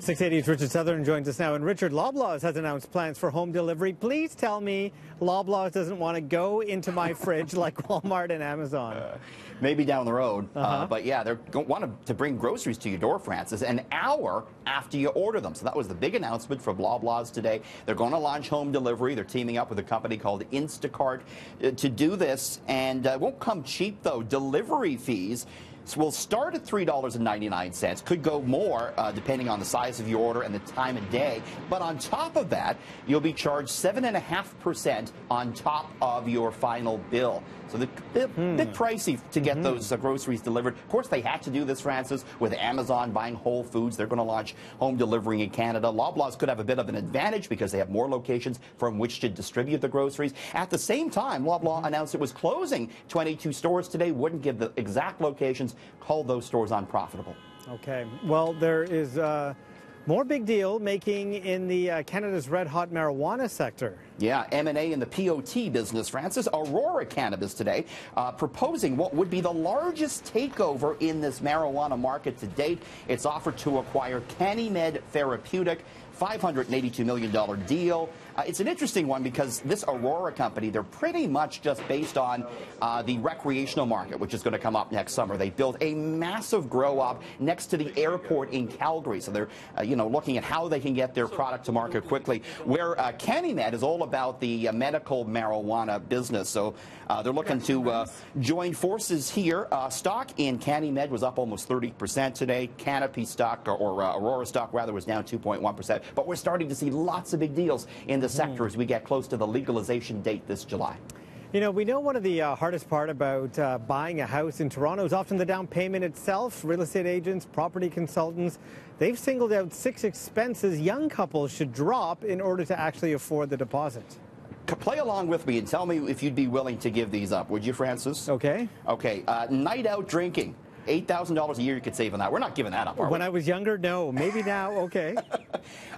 680's Richard Southern joins us now. And Richard, Loblaws has announced plans for home delivery. Please tell me Loblaws doesn't want to go into my fridge like Walmart and Amazon. Maybe down the road. But yeah, they're wanting to bring groceries to your door, Francis, an hour after you order them. So that was the big announcement from Loblaws today. They're going to launch home delivery. They're teaming up with a company called Instacart to do this. And it won't come cheap, though. Delivery fees will start at $3.99. Could go more depending on the size of your order and the time of day. But on top of that, you'll be charged 7.5% on top of your final bill. So the bit pricey to get those groceries delivered. Of course, they had to do this, Francis, with Amazon buying Whole Foods. They're going to launch home delivery in Canada. Loblaws could have a bit of an advantage because they have more locations from which to distribute the groceries. At the same time, Loblaw announced it was closing 22 stores today, wouldn't give the exact locations, called those stores unprofitable. Okay. Well, there is more big deal making in the Canada's red-hot marijuana sector. Yeah, M&A in the POT business, Francis. Aurora Cannabis today proposing what would be the largest takeover in this marijuana market to date. It's offered to acquire CannyMed Therapeutic, $582 million deal. It's an interesting one because this Aurora company, they're pretty much just based on the recreational market, which is going to come up next summer. They built a massive grow-up next to the airport in Calgary. So they're, looking at how they can get their product to market quickly. Where CannyMed is all about the medical marijuana business. So they're looking to join forces here. Stock in CannyMed was up almost 30% today. Canopy stock, or Aurora stock rather, was down 2.1%. But we're starting to see lots of big deals in the sector as we get close to the legalization date this July. You know, we know one of the hardest part about buying a house in Toronto is often the down payment itself. Real estate agents, property consultants, they've singled out 6 expenses young couples should drop in order to actually afford the deposit. Play along with me and tell me if you'd be willing to give these up, would you, Francis? Okay. Okay. Night out drinking. $8,000 a year you could save on that. We're not giving that up, are we? When I was younger, no. Maybe now, okay.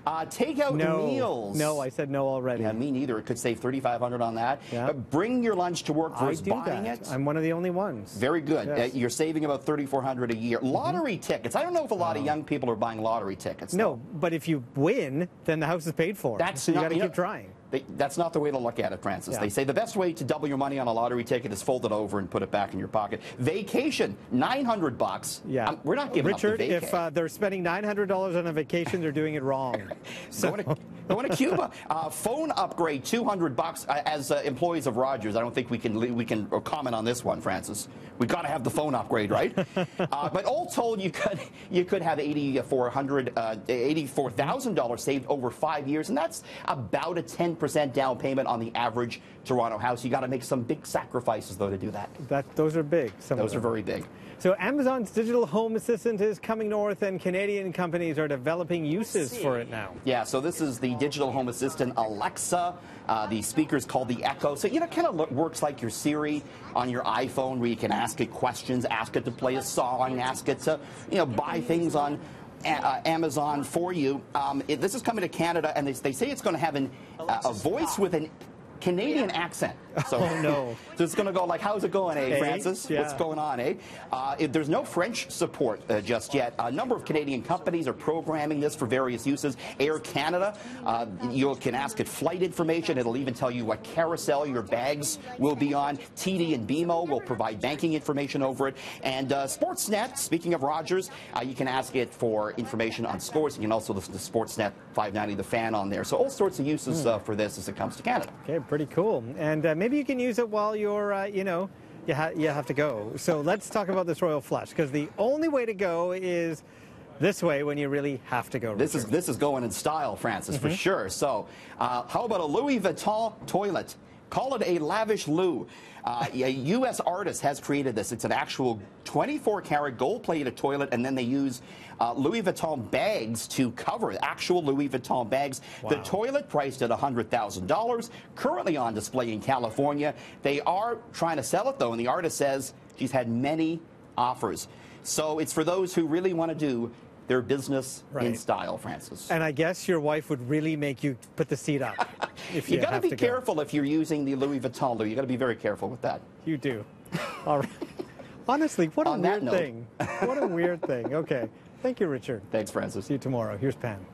Takeout meals. No, I said no already. Yeah, me neither. It could save $3,500 on that. Yeah. Bring your lunch to work versus buying it. I'm one of the only ones. Very good. Yes. You're saving about $3,400 a year. Lottery tickets. I don't know if a lot of young people are buying lottery tickets. No, but if you win, then the house is paid for. So you got to keep trying. That's not the way to look at it, Francis. Yeah. They say the best way to double your money on a lottery ticket is fold it over and put it back in your pocket. Vacation, $900. Yeah, we're not giving Richard, up the vacay. if they're spending $900 on a vacation, they're doing it wrong. So going to Cuba. Phone upgrade, $200. As employees of Rogers, I don't think we can comment on this one, Francis. We got to have the phone upgrade, right? But all told, you could have $84,000 saved over 5 years, and that's about a 10% down payment on the average Toronto house. You got to make some big sacrifices, though, to do that. Those are big. Those are very big. So Amazon's digital home assistant is coming north, and Canadian companies are developing uses for it now. Yeah, so this is the digital home assistant Alexa. The speaker's called the Echo. So, it kind of works like your Siri on your iPhone, where you can ask it questions, ask it to play a song, ask it to, buy things on Amazon for you. This is coming to Canada, and they say it's going to have a voice with an Canadian accent. So, oh, no. So it's going to go like, how's it going, Francis? Yeah. What's going on, There's no French support just yet. A number of Canadian companies are programming this for various uses. Air Canada, you can ask it flight information. It'll even tell you what carousel your bags will be on. TD and BMO will provide banking information over it. And Sportsnet, speaking of Rogers, you can ask it for information on scores. You can also listen to Sportsnet 590, The Fan, on there. So all sorts of uses for this as it comes to Canada. Okay, pretty cool. And maybe you can use it while you're, you have to go. So let's talk about this royal flush, because the only way to go is this way when you really have to go. This is going in style, Francis, for sure. So how about a Louis Vuitton toilet? Call it a lavish loo. A U.S. artist has created this. It's an actual 24-karat gold-plated toilet, and then they use Louis Vuitton bags to cover it, actual Louis Vuitton bags. Wow. The toilet priced at $100,000, currently on display in California. They are trying to sell it, though, and the artist says she's had many offers. So it's for those who really want to do their business in style, Francis. And I guess your wife would really make you put the seat up. If you got to be careful if you're using the Louis Vuitton loo. You got to be very careful with that. You do. All right. Honestly, what a weird thing. What a weird thing. Okay. Thank you, Richard. Thanks, Francis. See you tomorrow. Here's Pam.